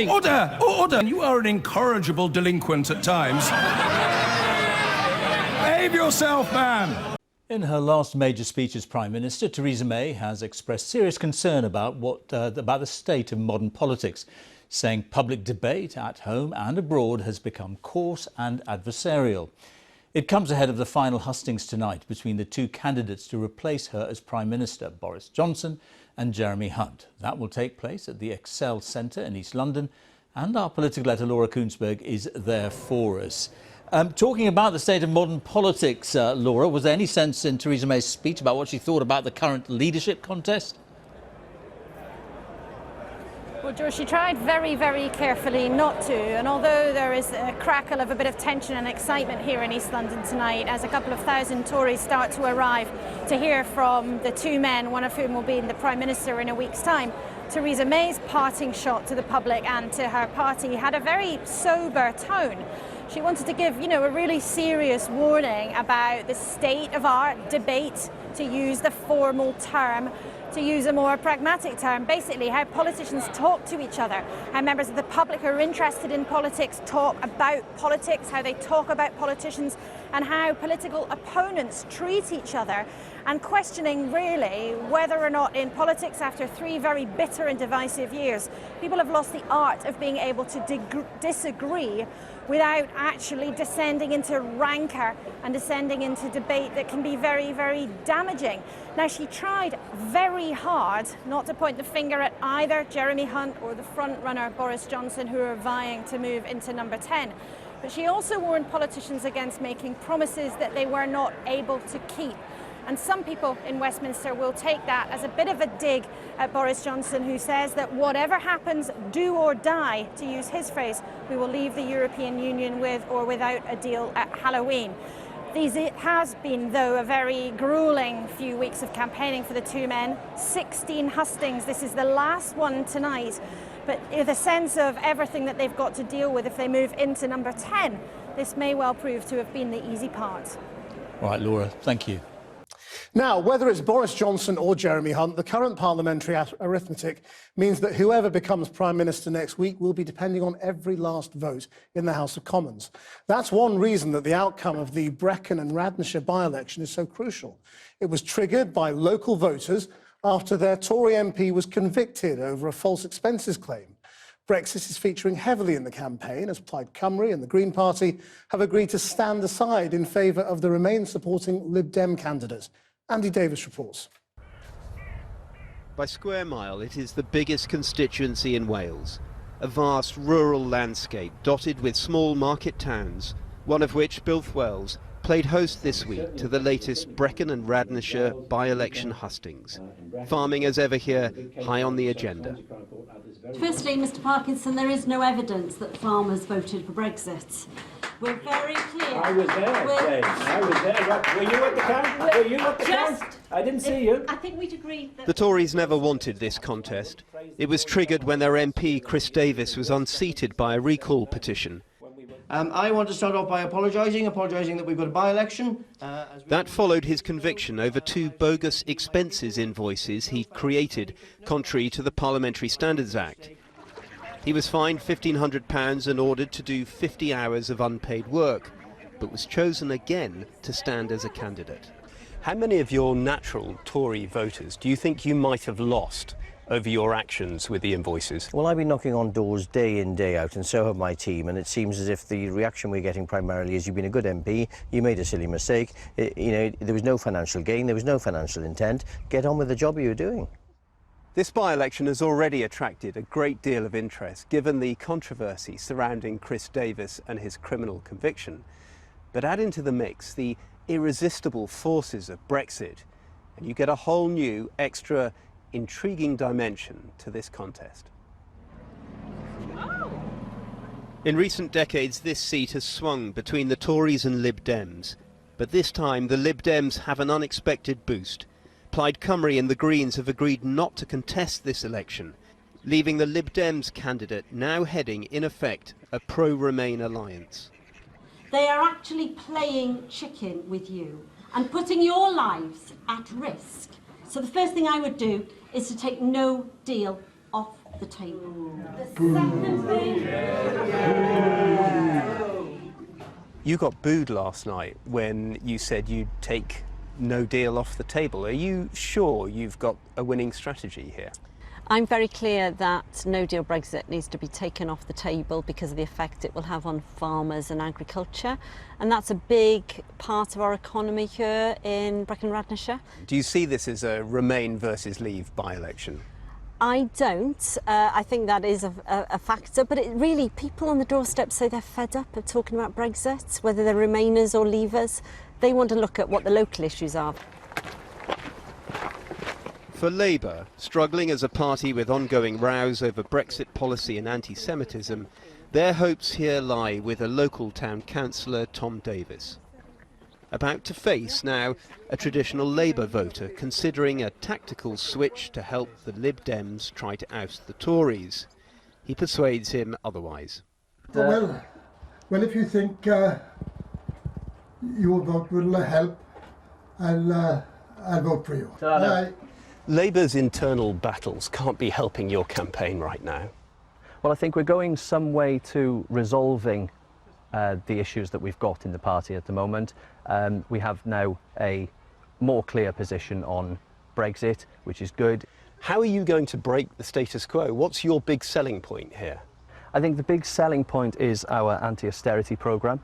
Order! Order! You are an incorrigible delinquent at times. Behave yourself, man! In her last major speech as Prime Minister, Theresa May has expressed serious concern about the state of modern politics, saying public debate at home and abroad has become coarse and adversarial. It comes ahead of the final hustings tonight between the two candidates to replace her as Prime Minister, Boris Johnson and Jeremy Hunt. That will take place at the Excel Centre in East London, and our political editor Laura Koonsberg is there for us. Talking about the state of modern politics, Laura, was there any sense in Theresa May's speech about what she thought about the current leadership contest? Well, George, she tried very, very carefully not to, and although there is a crackle of a bit of tension and excitement here in East London tonight as a couple of thousand Tories start to arrive to hear from the two men, one of whom will be the Prime Minister in a week's time, Theresa May's parting shot to the public and to her party had a very sober tone. She wanted to give, a really serious warning about the state of our debate, to use the formal term, to use a more pragmatic term, basically how politicians talk to each other, how members of the public who are interested in politics talk about politics, how they talk about politicians, and how political opponents treat each other, and questioning really whether or not in politics, after 3 very bitter and divisive years, people have lost the art of being able to disagree without actually descending into rancour and descending into debate that can be very, very damaging. Now, she tried very hard not to point the finger at either Jeremy Hunt or the front-runner Boris Johnson, who are vying to move into number 10. But she also warned politicians against making promises that they were not able to keep. And some people in Westminster will take that as a bit of a dig at Boris Johnson, who says that whatever happens, do or die, to use his phrase, we will leave the European Union with or without a deal at Halloween. It has been, though, a very gruelling few weeks of campaigning for the two men. 16 hustings. This is the last one tonight. But with a sense of everything that they've got to deal with if they move into number 10, this may well prove to have been the easy part. All right, Laura, thank you. Now, whether it's Boris Johnson or Jeremy Hunt, the current parliamentary arithmetic means that whoever becomes Prime Minister next week will be depending on every last vote in the House of Commons. That's one reason that the outcome of the Brecon and Radnorshire by-election is so crucial. It was triggered by local voters after their Tory MP was convicted over a false expenses claim. Brexit is featuring heavily in the campaign as Plaid Cymru and the Green Party have agreed to stand aside in favour of the Remain-supporting Lib Dem candidate. Andy Davis reports. By square mile, it is the biggest constituency in Wales, a vast rural landscape dotted with small market towns, one of which, Bilth-Wells, played host this week to the latest Brecon and Radnorshire by-election hustings. Farming as ever here, high on the agenda. Firstly, Mr Parkinson, there is no evidence that farmers voted for Brexit. We're very clear. I was there, Dave. I was there. Were you at the count? Were you at the count? I didn't see you. I think we'd agreed that... The Tories never wanted this contest. It was triggered when their MP, Chris Davis, was unseated by a recall petition. I want to start off by apologising that we've got a by-election. That followed his conviction over 2 bogus expenses invoices he'd created, contrary to the Parliamentary Standards Act. He was fined £1,500 and ordered to do 50 hours of unpaid work, but was chosen again to stand as a candidate. How many of your natural Tory voters do you think you might have lost over your actions with the invoices? Well, I've been knocking on doors day in, day out, and so have my team, and it seems as if the reaction we're getting primarily is you've been a good MP, you made a silly mistake, there was no financial gain, there was no financial intent, get on with the job you were doing. This by-election has already attracted a great deal of interest, given the controversy surrounding Chris Davis and his criminal conviction. But add into the mix the irresistible forces of Brexit, and you get a whole new, extra intriguing dimension to this contest. In recent decades, this seat has swung between the Tories and Lib Dems, but this time the Lib Dems have an unexpected boost. Plaid Cymru and the Greens have agreed not to contest this election, leaving the Lib Dems candidate now heading, in effect, a pro-Remain alliance. They are actually playing chicken with you and putting your lives at risk. So the first thing I would do is to take no deal off the table. The second bid. You got booed last night when you said you'd take no deal off the table. Are you sure you've got a winning strategy here? I'm very clear that no deal Brexit needs to be taken off the table because of the effect it will have on farmers and agriculture, and that's a big part of our economy here in Brecon and Radnorshire. Do you see this as a Remain versus Leave by-election? I don't. I think that is a factor, but it really, people on the doorstep say they're fed up of talking about Brexit, whether they're Remainers or Leavers. They want to look at what the local issues are. For Labour, struggling as a party with ongoing rows over Brexit policy and anti-Semitism, their hopes here lie with a local town councillor, Tom Davis. About to face now a traditional Labour voter considering a tactical switch to help the Lib Dems try to oust the Tories. He persuades him otherwise. Well, if you think your vote will help, I'll vote for you. Labour's internal battles can't be helping your campaign right now. Well, I think we're going some way to resolving the issues that we've got in the party at the moment. We have now a more clear position on Brexit, which is good. How are you going to break the status quo? What's your big selling point here? I think the big selling point is our anti-austerity programme.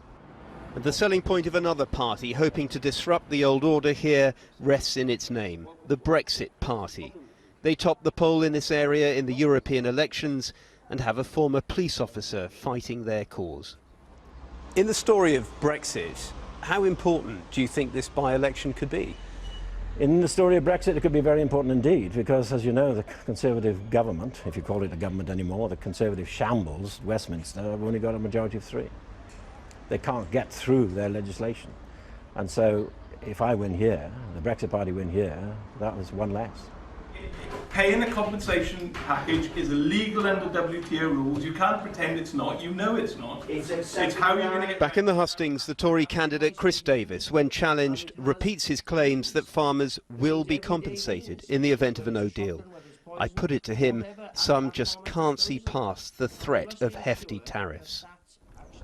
The selling point of another party hoping to disrupt the old order here rests in its name, the Brexit Party. They top the poll in this area in the European elections and have a former police officer fighting their cause. In the story of Brexit, how important do you think this by-election could be? In the story of Brexit, it could be very important indeed, because, as you know, the Conservative government, if you call it a government anymore, the Conservative shambles, Westminster, have only got a majority of 3. They can't get through their legislation. And so, if I win here, the Brexit Party win here, that was one less. Paying a compensation package is illegal under WTO rules. You can't pretend it's not. You know it's not. It's how you're going to get... Back in the hustings, the Tory candidate Chris Davis, when challenged, repeats his claims that farmers will be compensated in the event of a no deal. I put it to him, some just can't see past the threat of hefty tariffs.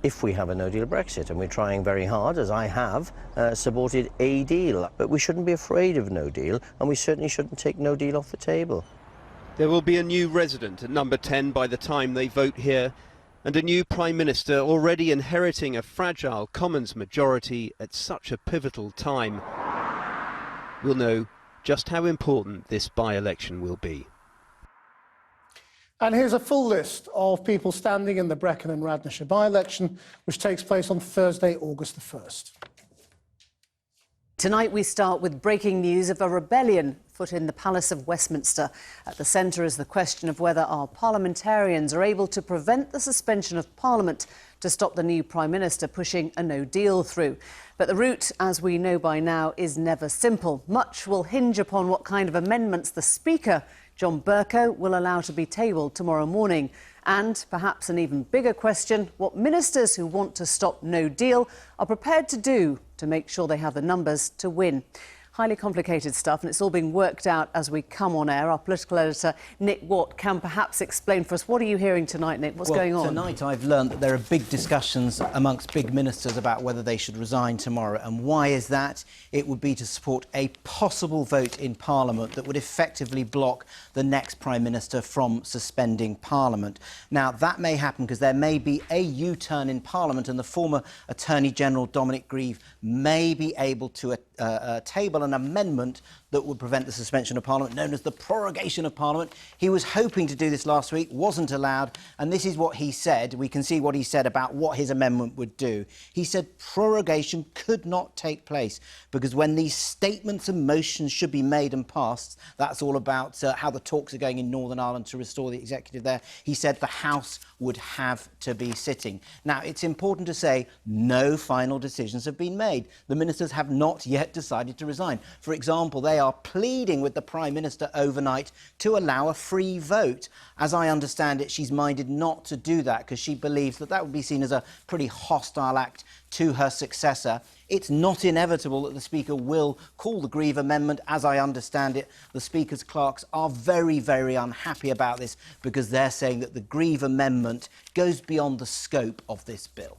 If we have a no-deal Brexit, and we're trying very hard, as I have, supported a deal. But we shouldn't be afraid of no deal, and we certainly shouldn't take no deal off the table. There will be a new resident at number 10 by the time they vote here, and a new Prime Minister already inheriting a fragile Commons majority at such a pivotal time. We'll know just how important this by-election will be. And here's a full list of people standing in the Brecon and Radnorshire by-election, which takes place on Thursday, August the 1st. Tonight we start with breaking news of a rebellion afoot in the Palace of Westminster. At the centre is the question of whether our parliamentarians are able to prevent the suspension of Parliament to stop the new Prime Minister pushing a no deal through. But the route, as we know by now, is never simple. Much will hinge upon what kind of amendments the Speaker, John Bercow, will allow to be tabled tomorrow morning. And, perhaps an even bigger question, what ministers who want to stop no deal are prepared to do to make sure they have the numbers to win. Highly complicated stuff, and it's all being worked out as we come on air. Our political editor, Nick Watt, can perhaps explain for us. What are you hearing tonight, Nick? What's going on? Tonight I've learned that there are big discussions amongst big ministers about whether they should resign tomorrow. And why is that? It would be to support a possible vote in Parliament that would effectively block the next Prime Minister from suspending Parliament. Now, that may happen because there may be a U-turn in Parliament, and the former Attorney General, Dominic Grieve, may be able to table an amendment that would prevent the suspension of Parliament, known as the prorogation of Parliament. He was hoping to do this last week, wasn't allowed, and this is what he said. We can see what he said about what his amendment would do. He said prorogation could not take place because when these statements and motions should be made and passed, that's all about how the talks are going in Northern Ireland to restore the executive there. He said the House would have to be sitting. Now, it's important to say no final decisions have been made. The ministers have not yet yet decided to resign. For example, they are pleading with the Prime Minister overnight to allow a free vote. As I understand it, she's minded not to do that because she believes that that would be seen as a pretty hostile act to her successor. It's not inevitable that the Speaker will call the Grieve Amendment. As I understand it, the Speaker's clerks are very, very unhappy about this because they're saying that the Grieve Amendment goes beyond the scope of this bill.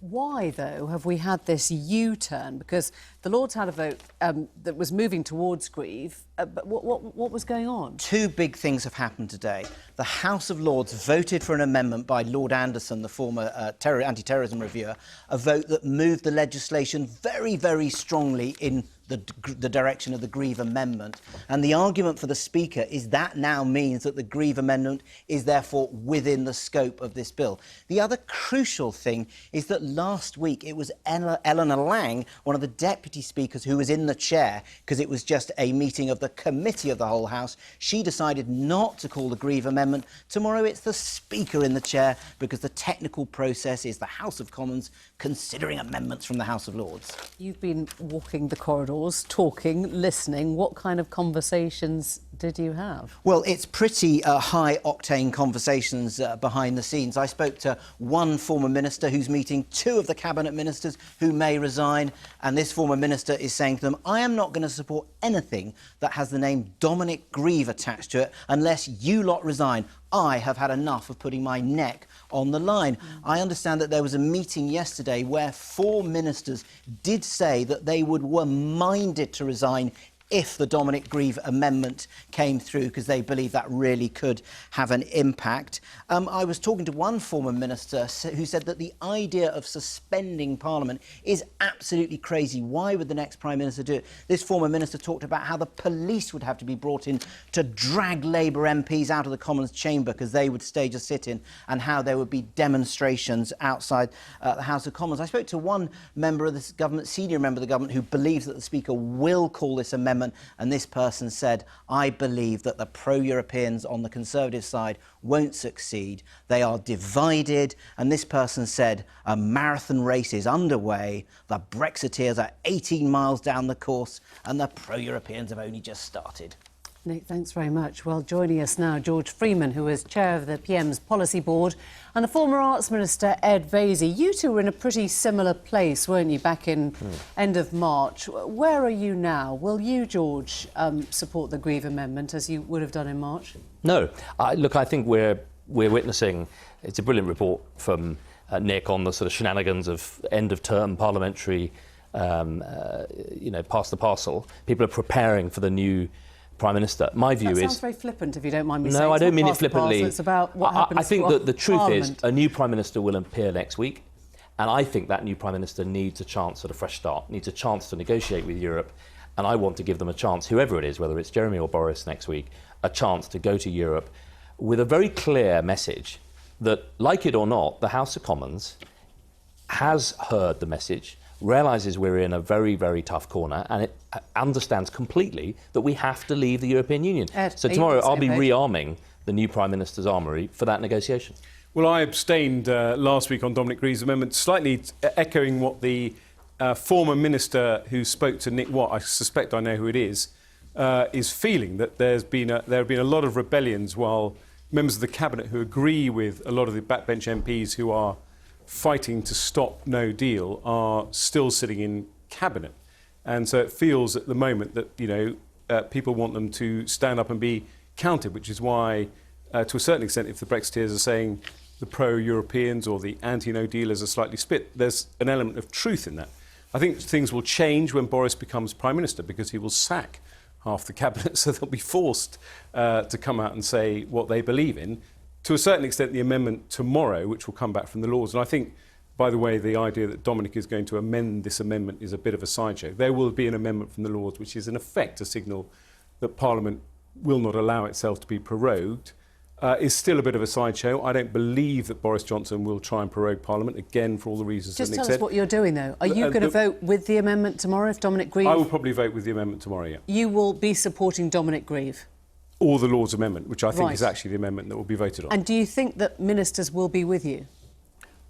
Why, though, have we had this U-turn? Because the Lords had a vote that was moving towards Grieve, but what was going on? Two big things have happened today. The House of Lords voted for an amendment by Lord Anderson, the former anti-terrorism reviewer, a vote that moved the legislation very, very strongly in the direction of the Grieve Amendment. And the argument for the Speaker is that now means that the Grieve Amendment is therefore within the scope of this bill. The other crucial thing is that last week it was Eleanor Lang, one of the deputy speakers who was in the chair, because it was just a meeting of the committee of the whole House. She decided not to call the Grieve Amendment. Tomorrow it's the Speaker in the chair because the technical process is the House of Commons considering amendments from the House of Lords. You've been walking the corridors, talking, listening. What kind of conversations did you have? Well, it's pretty high-octane conversations behind the scenes. I spoke to one former minister who's meeting two of the cabinet ministers who may resign, and this former minister is saying to them, I am not going to support anything that has the name Dominic Grieve attached to it unless you lot resign. I have had enough of putting my neck on the line. I understand that there was a meeting yesterday where 4 ministers did say that they were minded to resign if the Dominic Grieve Amendment came through, because they believe that really could have an impact. I was talking to one former minister who said that the idea of suspending Parliament is absolutely crazy. Why would the next Prime Minister do it? This former minister talked about how the police would have to be brought in to drag Labour MPs out of the Commons chamber because they would stage a sit-in, and how there would be demonstrations outside the House of Commons. I spoke to one member of this government, senior member of the government, who believes that the Speaker will call this amendment. And this person said, I believe that the pro-Europeans on the Conservative side won't succeed. They are divided. And this person said, a marathon race is underway. The Brexiteers are 18 miles down the course and the pro-Europeans have only just started. Nick, thanks very much. Well, joining us now, George Freeman, who is chair of the PM's Policy Board, and the former Arts Minister, Ed Vaizey. You two were in a pretty similar place, weren't you, back in end of March? Where are you now? Will you, George, support the Grieve Amendment as you would have done in March? No. Look, I think we're witnessing, it's a brilliant report from Nick on the sort of shenanigans of end-of-term parliamentary, pass the parcel. People are preparing for the new Prime Minister. My view is... That sounds very flippant, if you don't mind me saying. No, I don't mean it flippantly. It's about what happens I think that the truth Parliament. is a new Prime Minister will appear next week, and I think that new Prime Minister needs a chance at a fresh start, needs a chance to negotiate with Europe, and I want to give them a chance, whoever it is, whether it's Jeremy or Boris next week, a chance to go to Europe with a very clear message that, like it or not, the House of Commons has heard the message, realises we're in a very, very tough corner, and it understands completely that we have to leave the European Union. Ed, so tomorrow I'll be rearming the new Prime Minister's armoury for that negotiation. Well, I abstained last week on Dominic Grieve's amendment, slightly echoing what the former minister who spoke to Nick Watt, I suspect I know who it is feeling, that there have been a lot of rebellions while members of the Cabinet who agree with a lot of the backbench MPs who are fighting to stop no deal are still sitting in Cabinet. And so it feels at the moment that, people want them to stand up and be counted, which is why, to a certain extent, if the Brexiteers are saying the pro-Europeans or the anti-no dealers are slightly split, there's an element of truth in that. I think things will change when Boris becomes Prime Minister because he will sack half the Cabinet, so they'll be forced to come out and say what they believe in. To a certain extent, the amendment tomorrow, which will come back from the Lords, and I think, by the way, the idea that Dominic is going to amend this amendment is a bit of a sideshow. There will be an amendment from the Lords, which is in effect a signal that Parliament will not allow itself to be prorogued, is still a bit of a sideshow. I don't believe that Boris Johnson will try and prorogue Parliament, again, for all the reasons that Nick said. Just tell us what you're doing, though. Are you going to vote with the amendment tomorrow if Dominic Grieve... I will probably vote with the amendment tomorrow, yeah. You will be supporting Dominic Grieve? Or the Lords Amendment, which I think is actually the amendment that will be voted on. And do you think that ministers will be with you?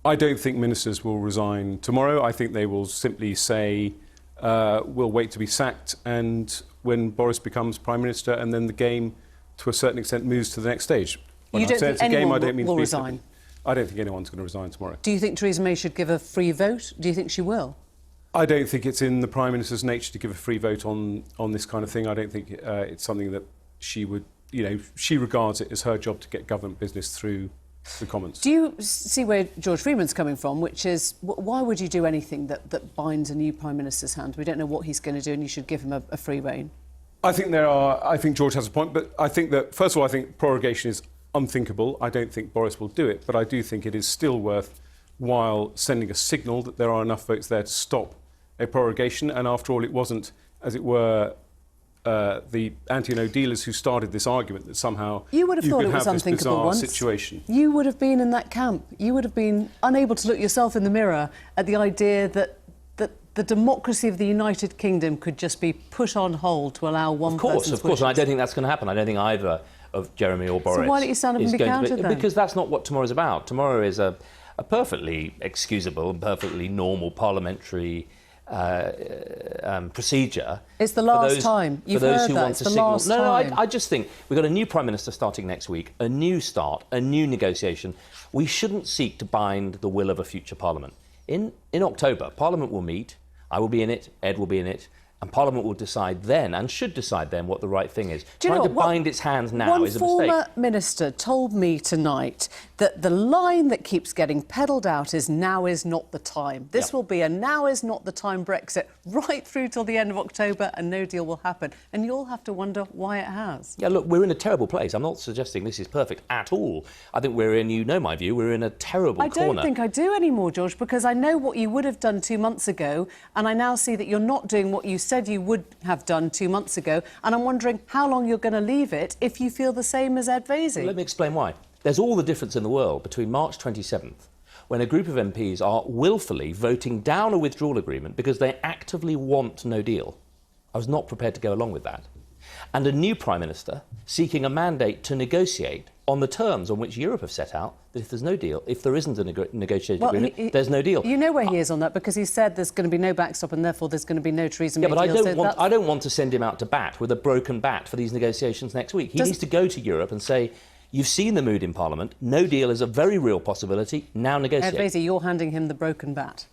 I don't think ministers will resign tomorrow. I think they will simply say will wait to be sacked, and when Boris becomes Prime Minister, and then the game, to a certain extent, moves to the next stage. When You don't think anyone will resign? I don't think anyone's going to resign tomorrow. Do you think Theresa May should give a free vote? Do you think she will? I don't think it's in the Prime Minister's nature to give a free vote on this kind of thing. I don't think it's something that she would, she regards it as her job to get government business through the Commons. Do you see where George Freeman's coming from, which is, why would you do anything that binds a new Prime Minister's hand? We don't know what he's going to do and you should give him a free rein. I think George has a point, but I think that, first of all, I think prorogation is unthinkable. I don't think Boris will do it, but I do think it is still worthwhile sending a signal that there are enough votes there to stop a prorogation. And after all, it wasn't, as it were, the anti-no dealers who started this argument that somehow you would have thought could it was have this unthinkable bizarre once. situation. You would have been in that camp. You would have been unable to look yourself in the mirror at the idea that the democracy of the United Kingdom could just be put on hold to allow one person's Of course, and I don't think that's going to happen. I don't think either of Jeremy or Boris. So why don't you stand up and be counted then? Because that's not what tomorrow's about. Tomorrow is a perfectly excusable and perfectly normal parliamentary procedure. It's the last time. You've heard that. It's the last time. I just think we've got a new Prime Minister starting next week, a new start, a new negotiation. We shouldn't seek to bind the will of a future Parliament. In October, Parliament will meet. I will be in it, Ed will be in it, and Parliament will decide then, and should decide then, what the right thing is. Trying to bind its hands now is a mistake. One former minister told me tonight that the line that keeps getting peddled out is now is not the time. This will be a now is not the time Brexit right through till the end of October, and no deal will happen. And you'll have to wonder why it has. Yeah, look, we're in a terrible place. I'm not suggesting this is perfect at all. I think you know my view, we're in a terrible corner. I don't think I do anymore, George, because I know what you would have done 2 months ago, and I now see that you're not doing what you said you would have done 2 months ago, and I'm wondering how long you're going to leave it if you feel the same as Ed Vaizey. Well, let me explain why. There's all the difference in the world between March 27th, when a group of MPs are willfully voting down a withdrawal agreement because they actively want no deal. I was not prepared to go along with that. And a new Prime Minister seeking a mandate to negotiate on the terms on which Europe have set out, that if there's no deal, if there isn't a negotiated agreement, there's no deal. You know where he is on that, because he said there's going to be no backstop and therefore there's going to be no Theresa May deal. Yeah, but I don't want to send him out to bat with a broken bat for these negotiations next week. He needs to go to Europe and say, you've seen the mood in Parliament, no deal is a very real possibility, now negotiate. Ed Vaizey, you're handing him the broken bat.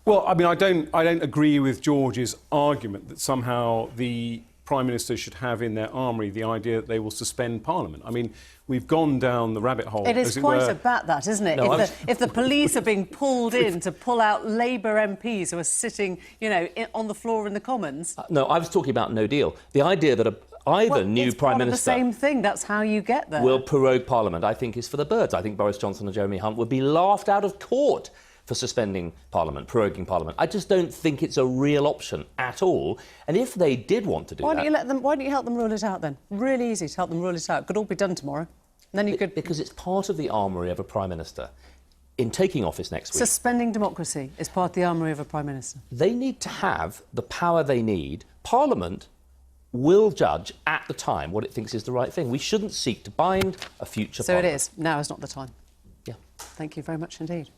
Well, I mean, I don't agree with George's argument that somehow the Prime Minister should have in their armoury the idea that they will suspend Parliament. I mean, we've gone down the rabbit hole. It is quite a bat, that, isn't it? No, if the police are being pulled in to pull out Labour MPs who are sitting, on the floor in the Commons. No, I was talking about no deal. The idea that either new Prime Minister... It's the same thing. That's how you get there. ...will prorogue Parliament, I think, is for the birds. I think Boris Johnson and Jeremy Hunt would be laughed out of court for suspending Parliament, proroguing Parliament. I just don't think it's a real option at all. And if they did want to do why don't you help them rule it out then? Really easy to help them rule it out. Could all be done tomorrow. And then you could... Because it's part of the armoury of a Prime Minister in taking office next week. Suspending democracy is part of the armoury of a Prime Minister. They need to have the power they need. Parliament will judge at the time what it thinks is the right thing. We shouldn't seek to bind a future Parliament. So it is. Now is not the time. Yeah. Thank you very much indeed.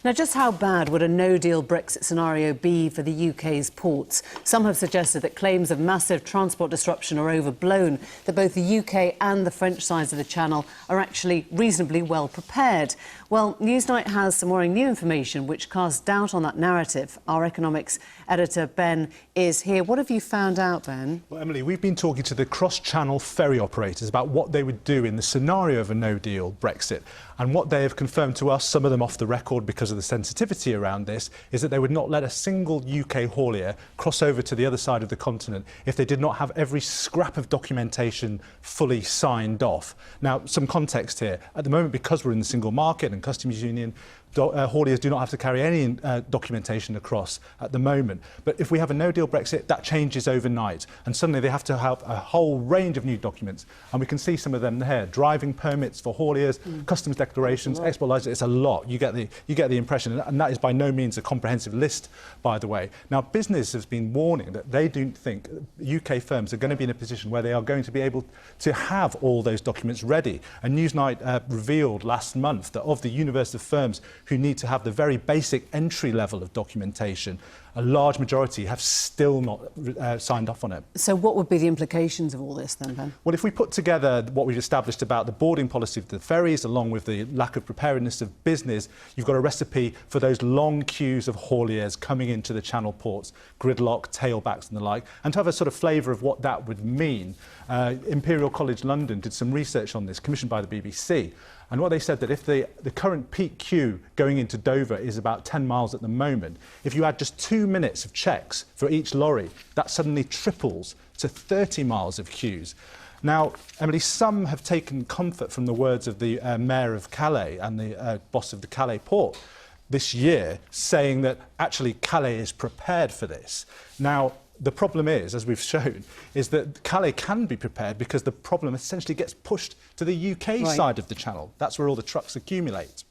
Now, just how bad would a no-deal Brexit scenario be for the UK's ports? Some have suggested that claims of massive transport disruption are overblown, that both the UK and the French sides of the Channel are actually reasonably well prepared. Well, Newsnight has some worrying new information which casts doubt on that narrative. Our economics editor, Ben, is here. What have you found out, Ben? Well, Emily, we've been talking to the cross-channel ferry operators about what they would do in the scenario of a no-deal Brexit. And what they have confirmed to us, some of them off the record because of the sensitivity around this, is that they would not let a single UK haulier cross over to the other side of the continent if they did not have every scrap of documentation fully signed off. Now, some context here. At the moment, because we're in the single market and customs union, hauliers do not have to carry any documentation across at the moment. But if we have a no-deal Brexit, that changes overnight. And suddenly they have to have a whole range of new documents. And we can see some of them there. Driving permits for hauliers, customs declarations, export licenses. It's a lot. You get the impression. And that is by no means a comprehensive list, by the way. Now, business has been warning that they don't think UK firms are going to be in a position where they are going to be able to have all those documents ready. And Newsnight revealed last month that of the universe of firms who need to have the very basic entry level of documentation, a large majority have still not signed off on it. So what would be the implications of all this then, Ben? Well, if we put together what we've established about the boarding policy of the ferries, along with the lack of preparedness of business, you've got a recipe for those long queues of hauliers coming into the channel ports, gridlock, tailbacks and the like, and to have a sort of flavour of what that would mean. Imperial College London did some research on this, commissioned by the BBC, and what they said that if the current peak queue going into Dover is about 10 miles at the moment, if you add just 2 minutes of checks for each lorry, that suddenly triples to 30 miles of queues. Now, Emily, some have taken comfort from the words of the Mayor of Calais and the boss of the Calais port this year, saying that actually Calais is prepared for this. Now, the problem is, as we've shown, is that Calais can be prepared because the problem essentially gets pushed to the UK side of the channel. That's where all the trucks accumulate.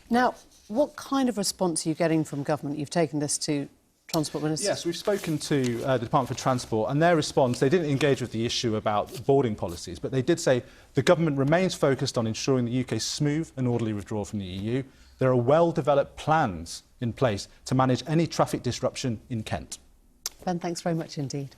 Now, what kind of response are you getting from government? You've taken this to Transport Minister. Yes, we've spoken to the Department for Transport, and their response, they didn't engage with the issue about boarding policies, but they did say the government remains focused on ensuring the UK's smooth and orderly withdrawal from the EU. There are well-developed plans in place to manage any traffic disruption in Kent. Ben, thanks very much indeed.